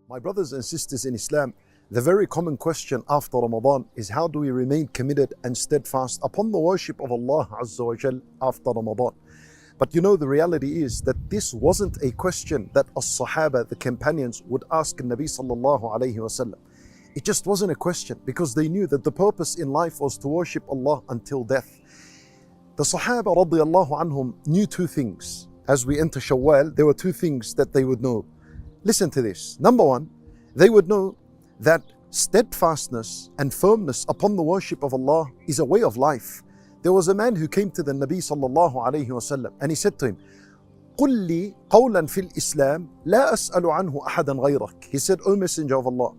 My brothers and sisters in Islam, the very common question after Ramadan is how do we remain committed and steadfast upon the worship of Allah Azza wa Jal after Ramadan? But you know, the reality is that this wasn't a question that as-Sahaba, the companions, would ask Nabi sallallahu alayhi wasallam. It just wasn't a question because they knew that the purpose in life was to worship Allah until death. The Sahaba radiyallahu anhum knew two things. As we enter Shawwal, there were two things that they would know. Listen to this. Number one, they would know that steadfastness and firmness upon the worship of Allah is a way of life. There was a man who came to the Nabi sallallahu alayhi wasallam and he said to him, قُلْ لِي قَوْلًا فِي الْإِسْلَامِ لَا أَسْأَلُ عَنْهُ أَحَدًا غَيْرَكَ. He said, O Messenger of Allah,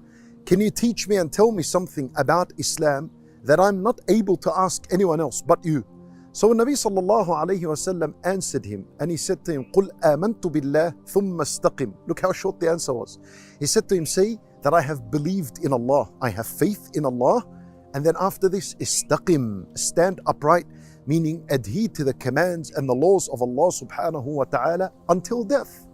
can you teach me and tell me something about Islam that I'm not able to ask anyone else but you? So Nabi sallallahu alayhi wasallam answered him and he said to him, قُلْ آمَنْتُ بِاللَّهِ ثُمَّ اسْتَقِمْ. Look how short the answer was. He said to him, say that I have believed in Allah, I have faith in Allah, and then after this, istaqim, stand upright, meaning adhere to the commands and the laws of Allah subhanahu wa ta'ala until death.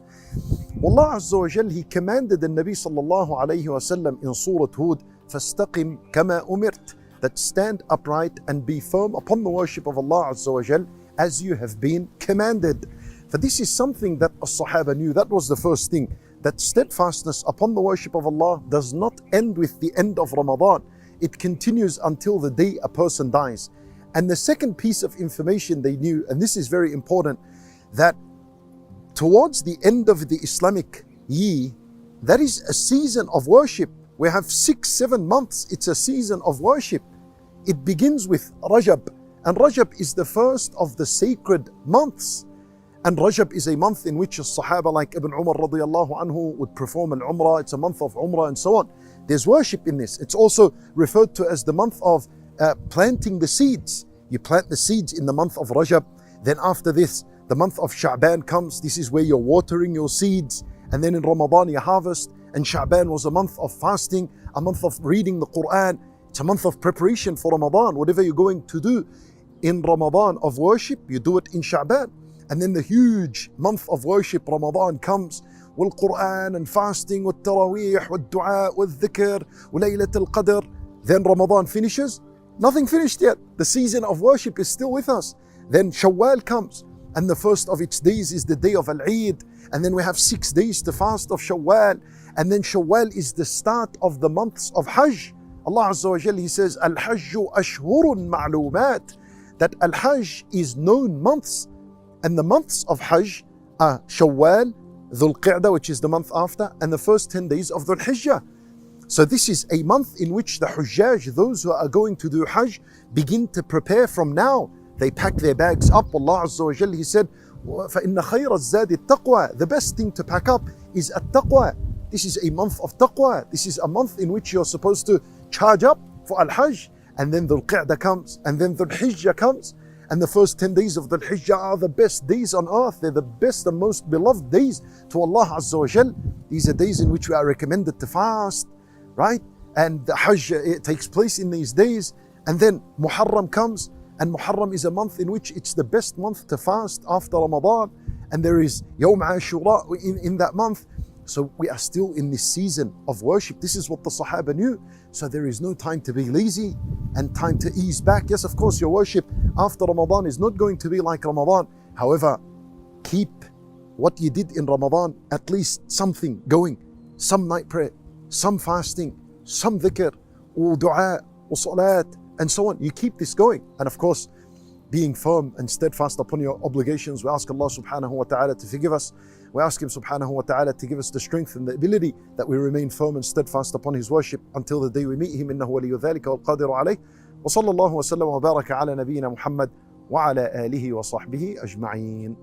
Allah Azza wa Jal, He commanded the Nabi sallallahu alayhi wasallam in Surah Hud, فَاسْتَقِمْ كَمَا أُمِرْتَ, that stand upright and be firm upon the worship of Allah Azza wa Jal as you have been commanded. For this is something that the Sahaba knew. That was the first thing, that steadfastness upon the worship of Allah does not end with the end of Ramadan. It continues until the day a person dies. And the second piece of information they knew, and this is very important, that towards the end of the Islamic year, that is a season of worship. We have 6-7 months, it's a season of worship. It begins with Rajab, and Rajab is the first of the sacred months. And Rajab is a month in which a Sahaba like Ibn Umar radiyallahu anhu would perform al-Umrah. It's a month of Umrah and so on. There's worship in this. It's also referred to as the month of planting the seeds. You plant the seeds in the month of Rajab. Then after this, the month of Sha'ban comes. This is where you're watering your seeds. And then in Ramadan you harvest. And Sha'ban was a month of fasting, a month of reading the Quran. It's a month of preparation for Ramadan. Whatever you're going to do in Ramadan of worship, you do it in Sha'ban. And then the huge month of worship, Ramadan, comes. والقرآن and fasting, والتراويح, والدعاء, والذكر, وليلة القدر. Then Ramadan finishes. Nothing finished yet. The season of worship is still with us. Then Shawwal comes. And the first of its days is the day of Al-Eid. And then we have 6 days to fast of Shawwal. And then Shawwal is the start of the months of Hajj. Allah Azza wa Jal, He says, Al-Hajju ashhurun ma'lumat. That Al-Hajj is known months. And the months of Hajj are Shawwal, Dhul Qa'dah, which is the month after, and the first 10 days of Dhul Hijjah. So this is a month in which the Hujjaj, those who are going to do Hajj, begin to prepare from now. They pack their bags up. Allah Azza wa Jal, He said, فَإِنَّ خَيْرَ الزَّادِ التَّقْوَى. The best thing to pack up is at-taqwa. This is a month of taqwa. This is a month in which you're supposed to charge up for Al-Hajj. And then Dhul Qa'dah comes, and then Dhul Hijjah comes. And the first 10 days of Dhul Hijjah are the best days on earth. They're the best and most beloved days to Allah Azza wa Jal. These are days in which we are recommended to fast, right? And the Hajj, it takes place in these days. And then Muharram comes, and Muharram is a month in which it's the best month to fast after Ramadan. And there is Yawm Ashura in that month. So we are still in this season of worship. This is what the Sahaba knew. So there is no time to be lazy and time to ease back. Yes, of course, your worship after Ramadan is not going to be like Ramadan. However, keep what you did in Ramadan, at least something going. Some night prayer, some fasting, some dhikr, or dua, or salat, and so on. You keep this going. And of course, being firm and steadfast upon your obligations. We ask Allah subhanahu wa ta'ala to forgive us. We ask Him subhanahu wa ta'ala to give us the strength and the ability that we remain firm and steadfast upon His worship until the day we meet Him. إنه ولي ذلك والقادر عليه. وصلى الله وسلم وبارك على نبينا محمد وعلى آله وصحبه أجمعين.